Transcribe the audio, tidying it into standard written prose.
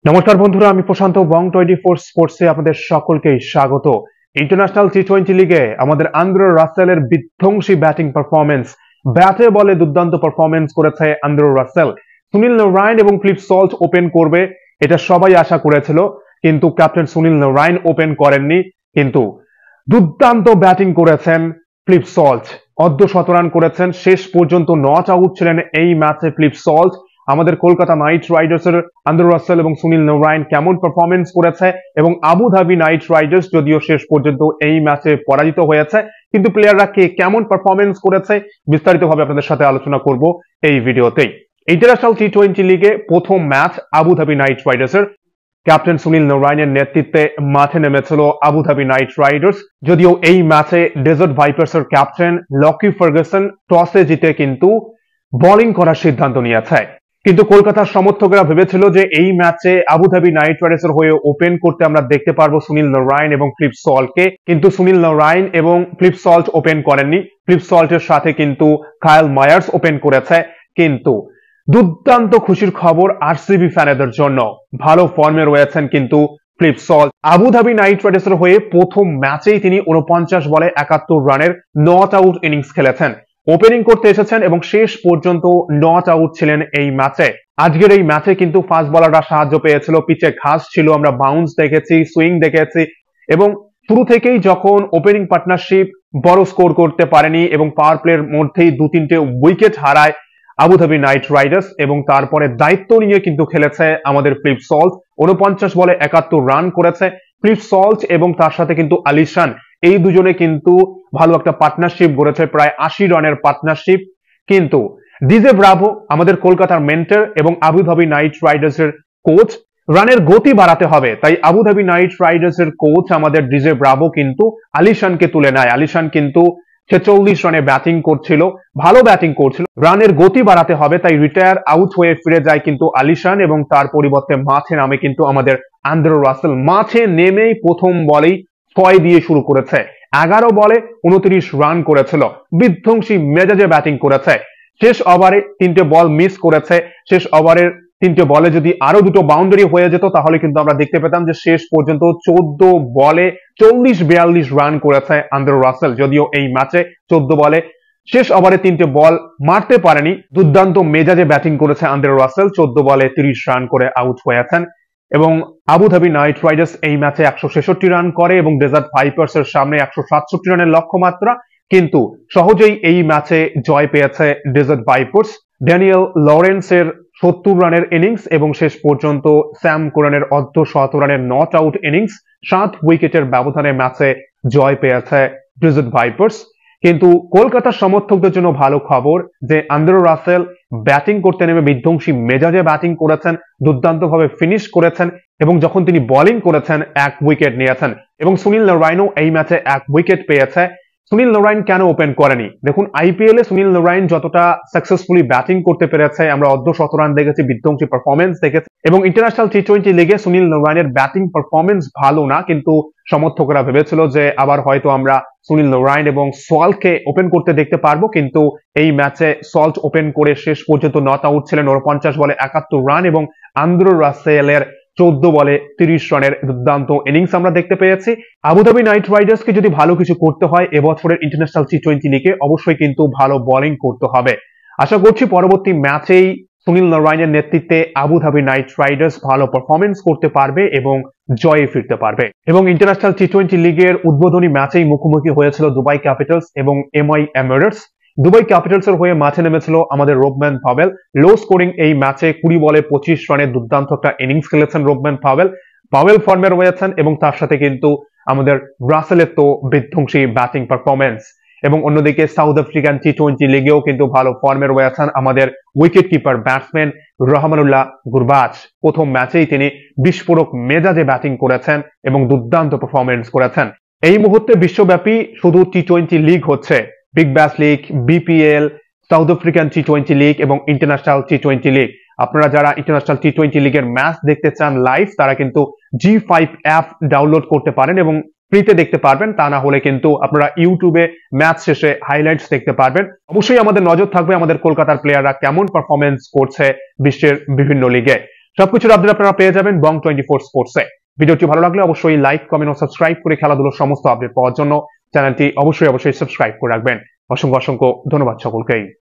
নমস্কার বন্ধুরা, আমি প্রশান্ত বং 24 স্পোর্টসে আপনাদের সকলকেই স্বাগত। ইন্টারন্যাশনাল টি-20 লিগে আমাদের আন্দ্রে রাসেলের বিধ্বংসী ব্যাটিং পারফরমেন্স, ব্যাটে বলে দুর্দান্ত পারফরমেন্স করেছে আন্দ্রে রাসেল। সুনীল নারাইন এবং ফিলিপ সল্ট ওপেন করবে এটা সবাই আশা করেছিল, কিন্তু ক্যাপ্টেন সুনীল নারাইন ওপেন করেননি। কিন্তু দুর্দান্ত ব্যাটিং করেছেন ফিলিপ সল্ট, অর্ধশতরান করেছেন। শেষ পর্যন্ত নট আউট ছিলেন এই ম্যাচে ফিলিপ সল্ট। আমাদের কলকাতা নাইট রাইডার্সের আন্দ্রে রাসেল এবং সুনীল নারাইন কেমন পারফরমেন্স করেছে, এবং আবুধাবি নাইট রাইডার্স যদিও শেষ পর্যন্ত এই ম্যাচে পরাজিত হয়েছে, কিন্তু প্লেয়াররা কে কেমন পারফরমেন্স করেছে বিস্তারিতভাবে আপনাদের সাথে আলোচনা করব এই ভিডিওতেই। ইন্টারন্যাশনাল টি-20 লিগে প্রথম ম্যাচ আবুধাবি নাইট রাইডার্সের। ক্যাপ্টেন সুনীল নারাইনের নেতৃত্বে মাঠে নেমেছিল আবুধাবি নাইট রাইডার্স। যদিও এই ম্যাচে ডেজার্ট ভাইপার্সের ক্যাপ্টেন লকি ফার্গুসন টসে জিতে কিন্তু বোলিং করার সিদ্ধান্ত নিয়েছে। কিন্তু কলকাতার সমর্থকেরা ভেবেছিল যে এই ম্যাচে আবুধাবি নাইট রাইডার্সের হয়ে ওপেন করতে আমরা দেখতে পারবো সুনীল নারাইন এবং ফিলিপ সল্টকে, কিন্তু সুনীল নারাইন এবং ফিলিপ সল্ট ওপেন করেননি। ফিলিপ সল্টের সাথে কিন্তু কাইল মায়ার্স ওপেন করেছে। কিন্তু দুর্দান্ত খুশির খবর আরসিবি ফ্যানেদের জন্য, ভালো ফর্মে রয়েছেন কিন্তু ফিলিপ সল্ট। আবুধাবি নাইট রাইডার্সের হয়ে প্রথম ম্যাচেই তিনি 49 বলে 71 রানের নট আউট ইনিংস খেলেছেন। ওপেনিং করতে এসেছেন এবং শেষ পর্যন্ত নট আউট ছিলেন এই ম্যাচে। আজকের এই ম্যাচে কিন্তু ফাস্ট বলাররা সাহায্য পেয়েছিল, পিচে ঘাস ছিল, আমরা বাউন্স দেখেছি, সুইং দেখেছি, এবং শুরু থেকেই যখন ওপেনিং পার্টনারশিপ বড় স্কোর করতে পারেনি এবং পাওয়ার প্লের মধ্যেই 2-3টে উইকেট হারায় আবুধাবি নাইট রাইডার্স, এবং তারপরে দায়িত্ব নিয়ে কিন্তু খেলেছে আমাদের ফিলিপ সল্ট। 49 বলে 71 রান করেছে ফিলিপ সল্ট, এবং তার সাথে কিন্তু আলিশান, এই দুজনে কিন্তু ভালো একটা পার্টনারশিপ গড়েছে, প্রায় 80 রানের পার্টনারশিপ। কিন্তু ডিজে ব্রাভো আমাদের কলকাতার মেন্টর এবং আবুধাবি নাইট রাইডার্স এর কোচ, রানের গতি বাড়াতে হবে, তাই আবুধাবি নাইট রাইডার্স এর কোচ আমাদের ডিজে ব্রাভো কিন্তু আলিশানকে তুলে নেয়। আলিশান কিন্তু 46 রানে ব্যাটিং করছিল, ভালো ব্যাটিং করছিল, রানের গতি বাড়াতে হবে, তাই রিটায়ার আউট হয়ে ফিরে যায় কিন্তু আলিশান, এবং তার পরিবর্তে মাঠে নামে কিন্তু আমাদের আন্দ্রে রাসেল। মাঠে নেমেই প্রথম বলেই 6 দিয়ে শুরু করেছে, 11 বলে 29 রান করেছিল, বিধ্বংসী মেজাজে ব্যাটিং করেছে। শেষ ওভারে 3টে বল মিস করেছে। শেষ ওভারের 3টে বলে যদি আরো 2টো বাউন্ডারি হয়ে যেত তাহলে কিন্তু আমরা দেখতে পেতাম যে শেষ পর্যন্ত 14 বলে 40-42 রান করেছে আন্দ্রে রাসেল। যদিও এই ম্যাচে 14 বলে শেষ ওভারে 3টে বল মারতে পারেনি, দুর্দান্ত মেজাজে ব্যাটিং করেছে আন্দ্রে রাসেল। 14 বলে 30 রান করে আউট হয়েছেন, এবং আবুধাবি নাইট রাইডার্স এই ম্যাচে 166 রান করে এবং ডেজার্ট ভাইপার্স এর সামনে 167 রানের লক্ষ্যমাত্রা। কিন্তু সহজেই এই ম্যাচে জয় পেয়েছে ডেজার্ট ভাইপার্স। ড্যানিয়েল লরেন্সের 70 রানের ইনিংস এবং শেষ পর্যন্ত স্যাম কুরানের অর্ধশতরানের নট আউট ইনিংস, 7 উইকেটের ব্যবধানে ম্যাচে জয় পেয়েছে ডেজার্ট ভাইপার্স। কিন্তু কলকাতার সমর্থকদের জন্য ভালো খবর যে আন্দ্রে রাসেল ব্যাটিং করতে নেমে বিধ্বংসী মেজাজে ব্যাটিং করেছেন, দুর্দান্ত ভাবে ফিনিশ করেছেন, এবং যখন তিনি বোলিং করেছেন 1 উইকেট নিয়েছেন, এবং সুনীল নারাইনও এই ম্যাচে 1 উইকেট পেয়েছে। সুনীল নারাইন কেন ওপেন করেনি? দেখুন, আইপিএল এ সুনীল নারাইন যতটা সাকসেসফুলি ব্যাটিং করতে পেরেছে, আমরা অর্ধশতরান দেখেছি, বিধ্বংসী পারফরমেন্স দেখেছি, এবং ইন্টারন্যাশনাল টি-20 লিগে সুনীল নারাইনের ব্যাটিং পারফরমেন্স ভালো না, কিন্তু সমর্থকরা ভেবেছিল যে আবার হয়তো আমরা সুনীল নারাইন এবং সল্টকে ওপেন করতে দেখতে পারবো। কিন্তু এই ম্যাচে সল্ট ওপেন করে শেষ পর্যন্ত নট আউট ছিলেন, 49 বলে 71 রান, এবং আন্দ্রে রাসেলের 14 বলে 30 রানের দুর্দান্ত ইনিংস আমরা দেখতে পেয়েছি। আবুধাবি নাইট রাইডার্সকে যদি ভালো কিছু করতে হয় এবছরের ইন্টারন্যাশনাল টি-20 লিগে, অবশ্যই কিন্তু ভালো বোলিং করতে হবে। আশা করছি পরবর্তী ম্যাচেই সুনীল নারাইনের নেতৃত্বে আবুধাবি নাইট রাইডার্স ভালো পারফরমেন্স করতে পারবে এবং জয়ে ফিরতে পারবে। এবং ইন্টারন্যাশনাল টি-20 লিগের উদ্বোধনী ম্যাচেই মুখোমুখি হয়েছিল দুবাই ক্যাপিটালস এবং এমআই এমিরেটস। দুবাই ক্যাপিটালস এর হয়ে মাঠে নেমেছিল আমাদের রোবম্যান পাভেল। লো স্কোরিং এই ম্যাচে 20 বলে 25 রানের দুর্দান্ত একটা ইনিংস খেলেছেন রোবম্যান পাভেল। পাভেল ফর্মে রয়েছেন, এবং তার সাথে কিন্তু আমাদের রাসেলের তো বিধ্বংসী ব্যাটিং পারফরমেন্স। এবং অন্যদিকে সাউথ আফ্রিকান টি-20 লিগেও কিন্তু ভালো ফর্মে রয়েছেন আমাদের wicket keeper batsman Rahmanullah Gurbaz. প্রথম ম্যাচেই তিনি বিস্ফোরক মেজাজে ব্যাটিং করেছেন এবং দুর্দান্ত পারফরমেন্স করেছেন। এই মুহূর্তে বিশ্বব্যাপী শুধু টি-20 লিগ হচ্ছে, Big Bash League, BPL, South African টি-20 লিগ এবং ইন্টারন্যাশনাল টি-20 লিগ। আপনারা যারা ইন্টারন্যাশনাল টি-20 লিগের ম্যাচ দেখতে চান লাইভ, তারা কিন্তু G5 অ্যাপ ডাউনলোড করতে পারেন এবং ফ্রিতে দেখতে পারবেন। তা না হলে কিন্তু আপনারা ইউটিউবে ম্যাচ শেষে হাইলাইটস দেখতে পারবেন। অবশ্যই আমাদের নজর থাকবে আমাদের কলকাতার প্লেয়াররা কেমন পারফরমেন্স করছে বিশ্বের বিভিন্ন লিগে। সবকিছুর আপডেট আপনারা পেয়ে যাবেন বং 24 স্পোর্টসে। ভিডিওটি ভালো লাগলে অবশ্যই লাইক, কমেন্ট ও সাবস্ক্রাইব করে খেলাধুলার সমস্ত আপডেট পাওয়ার জন্য চ্যানেলটি অবশ্যই সাবস্ক্রাইব করে রাখবেন। অসংখ্য ধন্যবাদ সকলকেই।